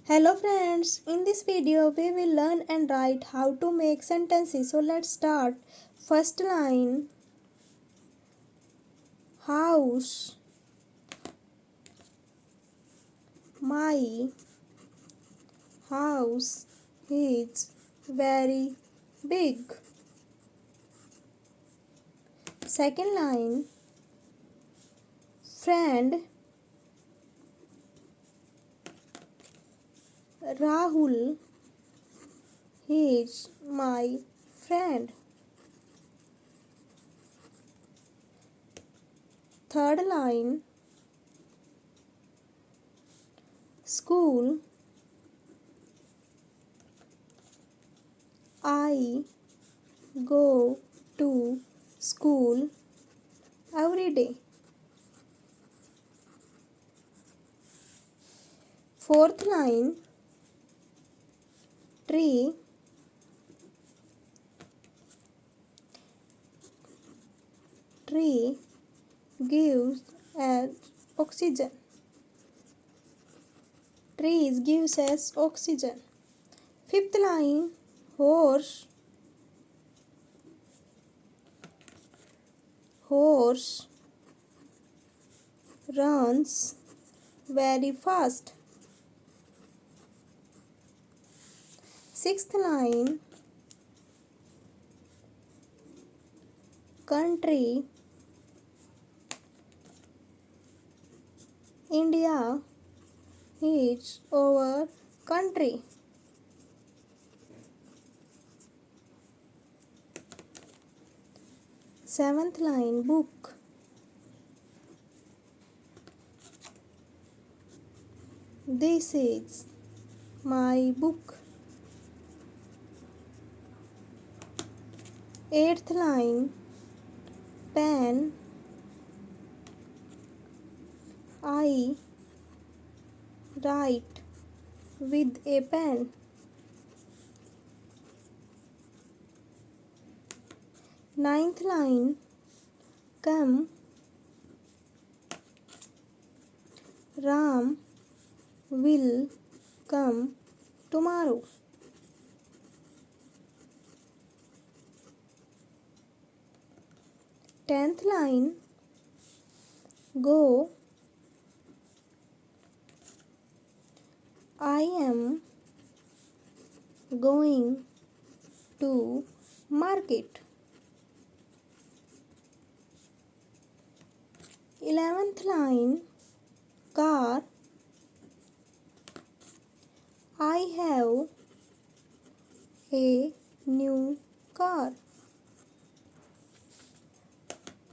Hello friends, in this video we will learn and write how to make sentences. So let's start. First line, house, my house is very big. Second line, friend, Rahul is my friend. Third line, school, I go to school every day. Fourth line, tree, tree gives us oxygen. Trees gives us oxygen. Fifth line, horse, horse runs very fast. Sixth line, country, India is our country. Seventh line, book, this is my book. Eighth line, pen, I write with a pen. Ninth line, come, Ram will come tomorrow. Tenth line, go, I am going to market. 11th line, car, I have a new car.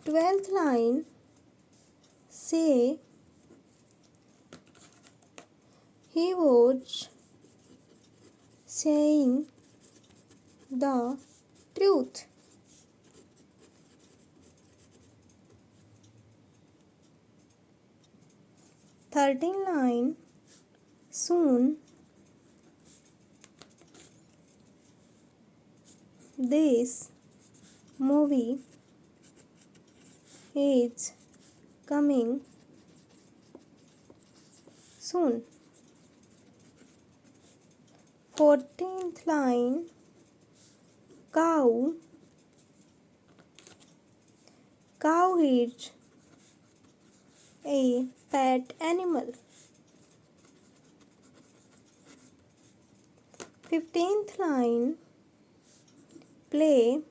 12th line, say, he was saying the truth. Thirteenth line, soon, this movie is coming soon. 14th line, cow, cow is a pet animal. 15th line, play,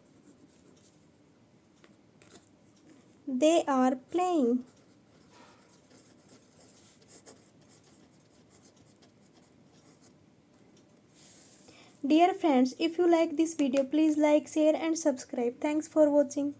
they are playing. Dear friends, if you like this video, please like, share and subscribe. Thanks for watching.